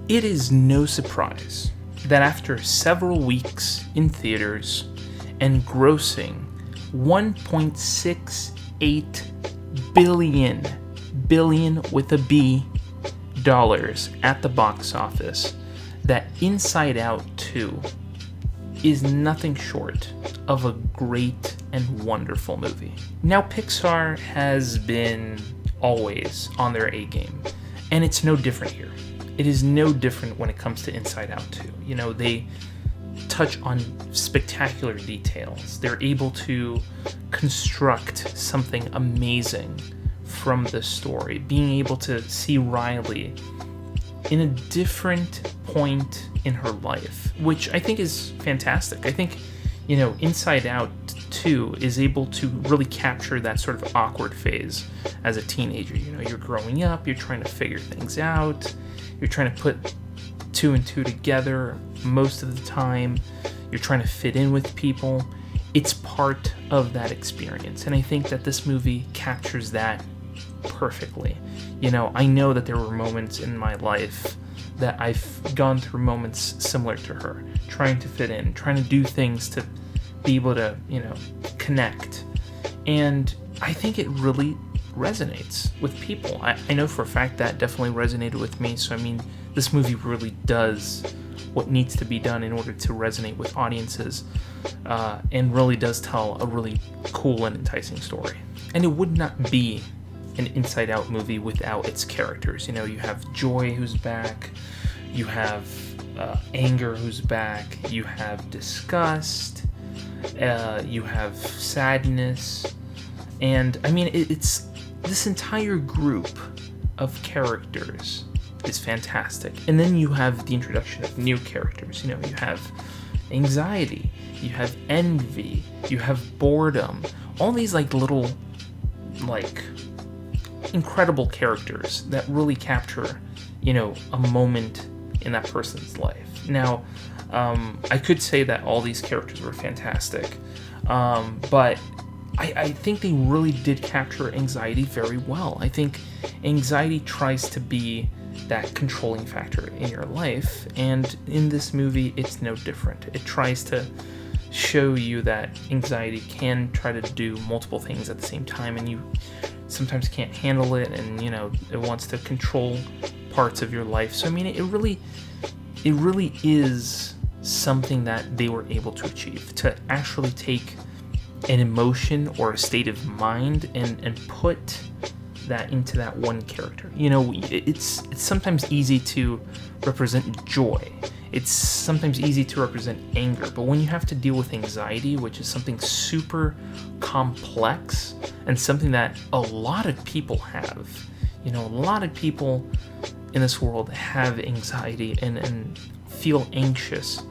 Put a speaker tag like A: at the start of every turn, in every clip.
A: It is no surprise that after several weeks in theaters and grossing $1.68 billion with a B dollars at the box office, that Inside Out 2 is nothing short of a great and wonderful movie. Now, Pixar has been always on their A game, and it's no different here. It is no different when it comes to Inside Out 2. You know, they touch on spectacular details. They're able to construct something amazing from the story. Being able to see Riley in a different point in her life, which I think is fantastic. I think, you know, Inside Out 2 is able to really capture that sort of awkward phase as a teenager. You know, you're growing up, you're trying to figure things out, you're trying to put two and two together most of the time, you're trying to fit in with people. It's part of that experience, and I think that this movie captures that perfectly. You know, I know that there were moments in my life that I've gone through moments similar to her, trying to fit in, trying to do things to be able to, you know, connect. And I think it really resonates with people. I know for a fact that definitely resonated with me. So, I mean, this movie really does what needs to be done in order to resonate with audiences, and really does tell a really cool and enticing story. And it would not be an Inside Out movie without its characters. You know, you have Joy who's back, you have Anger who's back, you have Disgust, you have Sadness, and I mean, it's this entire group of characters is fantastic. And then you have the introduction of new characters. You know, you have Anxiety, you have Envy, you have Boredom, all these like little like incredible characters that really capture, you know, a moment in that person's life. Now, I could say that all these characters were fantastic, but I think they really did capture Anxiety very well. I think Anxiety tries to be that controlling factor in your life, and in this movie, it's no different. It tries to show you that Anxiety can try to do multiple things at the same time, and you sometimes can't handle it, and, you know, it wants to control parts of your life. So, I mean, it really is something that they were able to achieve, to actually take an emotion or a state of mind and put that into that one character. You know, it's sometimes easy to represent joy. It's sometimes easy to represent anger, but when you have to deal with anxiety, which is something super complex and something that a lot of people have, you know, a lot of people in this world have anxiety and feel anxious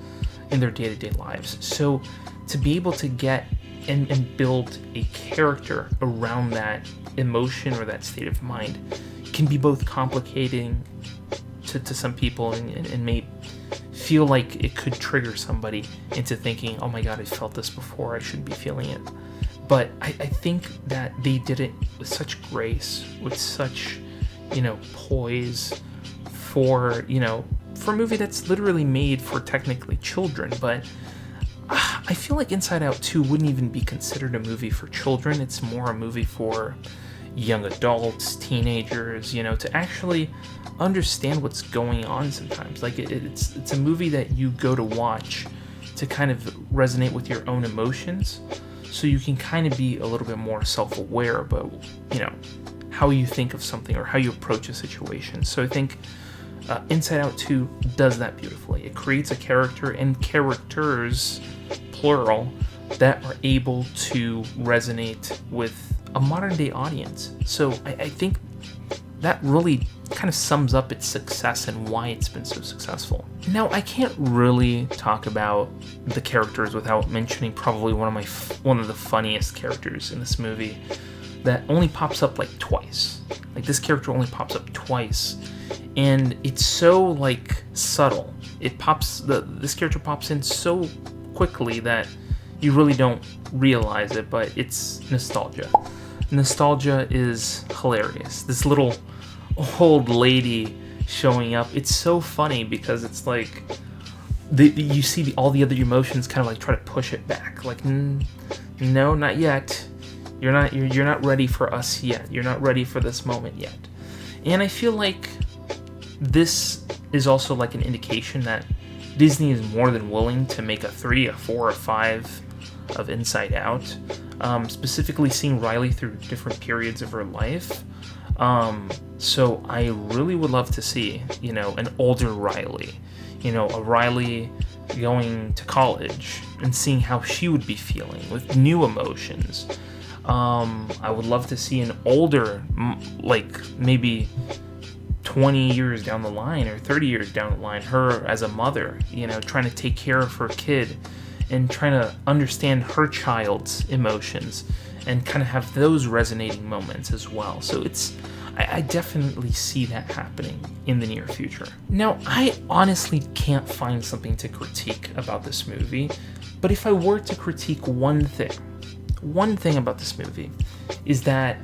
A: in their day-to-day lives. So to be able to get and build a character around that emotion or that state of mind can be both complicating to some people and may feel like it could trigger somebody into thinking, oh my god, I felt this before, I shouldn't be feeling it. But I think that they did it with such grace, with such, you know, poise for, you know, for a movie that's literally made for technically children. But I feel like Inside Out 2 wouldn't even be considered a movie for children. It's more a movie for young adults, teenagers, you know, to actually understand what's going on sometimes. Like, it's a movie that you go to watch to kind of resonate with your own emotions, so you can kind of be a little bit more self-aware about, you know, how you think of something or how you approach a situation. So I think Inside Out 2 does that beautifully. It creates a character and characters, plural, that are able to resonate with a modern day audience. So I think that really kind of sums up its success and why it's been so successful. Now, I can't really talk about the characters without mentioning probably one of the funniest characters in this movie that only pops up like twice. Like, this character only pops up twice, and it's so like subtle. This character pops in so quickly that you really don't realize it, but it's Nostalgia. Nostalgia is hilarious. This little old lady showing up. It's so funny because it's like you see all the other emotions kind of like try to push it back. Like, no, not yet. You're not ready for us yet. You're not ready for this moment yet. And I feel like this is also like an indication that Disney is more than willing to make a 3, a 4, a 5 of Inside Out. Specifically seeing Riley through different periods of her life. So I really would love to see, an older Riley, a Riley going to college and seeing how she would be feeling with new emotions. I would love to see an older, like maybe 20 years down the line or 30 years down the line, her as a mother, trying to take care of her kid and trying to understand her child's emotions and kind of have those resonating moments as well. So I definitely see that happening in the near future. Now, I honestly can't find something to critique about this movie, but if I were to critique one thing about this movie is that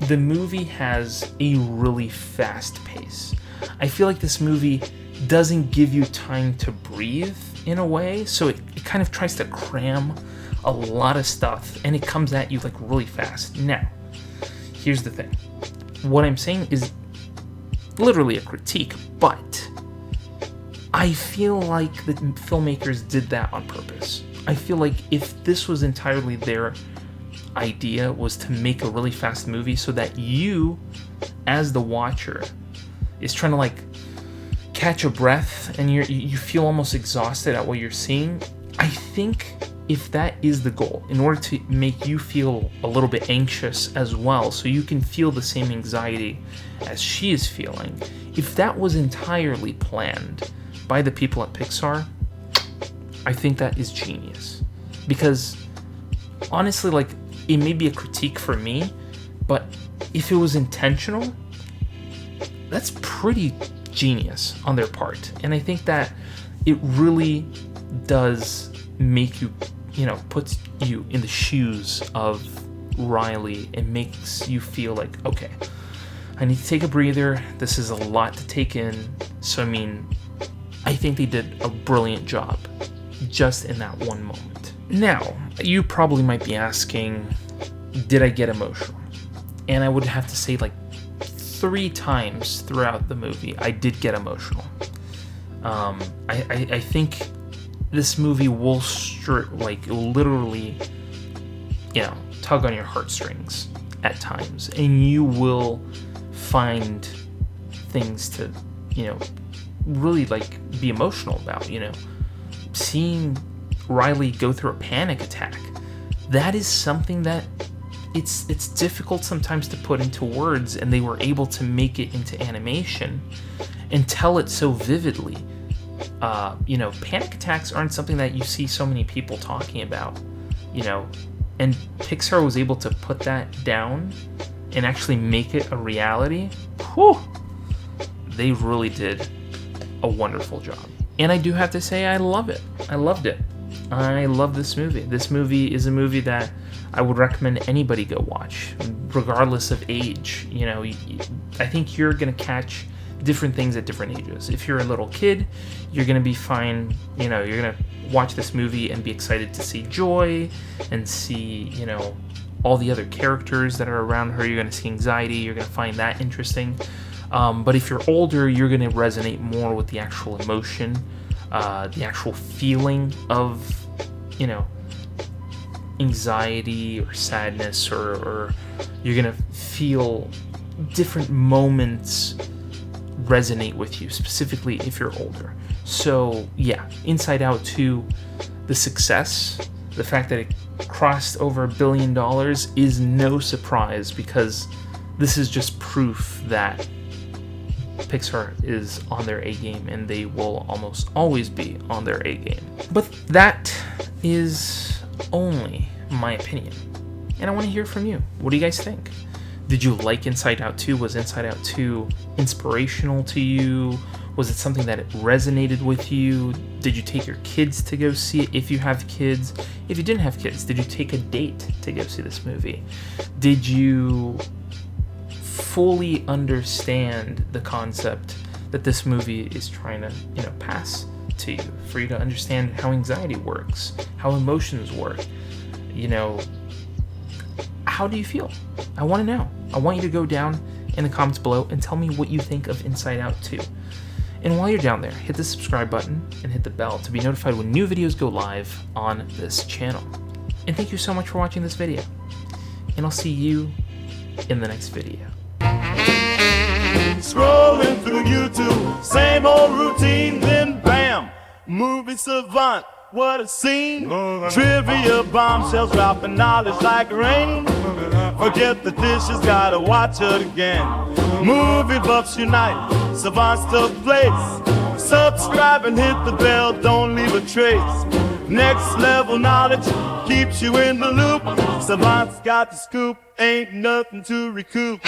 A: the movie has a really fast pace. I feel like this movie doesn't give you time to breathe in a way, so it kind of tries to cram a lot of stuff and it comes at you like really fast. Now, here's the thing. What I'm saying is literally a critique, but I feel like the filmmakers did that on purpose. I feel like if this was entirely their idea, was to make a really fast movie so that you, as the watcher, is trying to like catch a breath and you feel almost exhausted at what you're seeing. I think if that is the goal, in order to make you feel a little bit anxious as well, so you can feel the same anxiety as she is feeling, if that was entirely planned by the people at Pixar, I think that is genius. Because honestly, like, it may be a critique for me, but if it was intentional, that's pretty genius on their part. And I think that it really does make you, puts you in the shoes of Riley and makes you feel like, okay, I need to take a breather. This is a lot to take in. So, I think they did a brilliant job just in that one moment. Now, you probably might be asking, did I get emotional? And I would have to say like 3 times throughout the movie, I did get emotional. I think this movie will literally, tug on your heartstrings at times, and you will find things to, really like be emotional about. Seeing Riley go through a panic attack, that is something that it's difficult sometimes to put into words, and they were able to make it into animation and tell it so vividly. Panic attacks aren't something that you see so many people talking about, and Pixar was able to put that down and actually make it a reality. Whew, they really did a wonderful job. And I do have to say, I love it. I loved it. I love this movie. This movie is a movie that I would recommend anybody go watch, regardless of age. I think you're going to catch different things at different ages. If you're a little kid, you're going to be fine. You're going to watch this movie and be excited to see Joy and see, all the other characters that are around her. You're going to see anxiety. You're going to find that interesting. But if you're older, you're going to resonate more with the actual emotion, the actual feeling of, anxiety or sadness, or you're going to feel different moments resonate with you, specifically if you're older. So yeah, Inside Out 2, the success, the fact that it crossed over $1 billion is no surprise, because this is just proof that Pixar is on their A game, and they will almost always be on their A game. But that is only my opinion, and I want to hear from you. What do you guys think? Did you like Inside Out 2? Was Inside Out 2 inspirational to you? Was it something that it resonated with you? Did you take your kids to go see it if you have kids? If you didn't have kids, did you take a date to go see this movie? Did you fully understand the concept that this movie is trying to, pass to you, for you to understand how anxiety works, how emotions work. How do you feel? I want to know. I want you to go down in the comments below and tell me what you think of Inside Out 2. And while you're down there, hit the subscribe button and hit the bell to be notified when new videos go live on this channel. And thank you so much for watching this video. And I'll see you in the next video.
B: Scrolling through YouTube, same old routine, then bam, movie savant, what a scene. Trivia bombshells dropping knowledge like rain. Forget the dishes, gotta watch it again. Movie buffs unite, savants to place. Subscribe and hit the bell, don't leave a trace. Next level knowledge keeps you in the loop. Savants got the scoop, ain't nothing to recoup.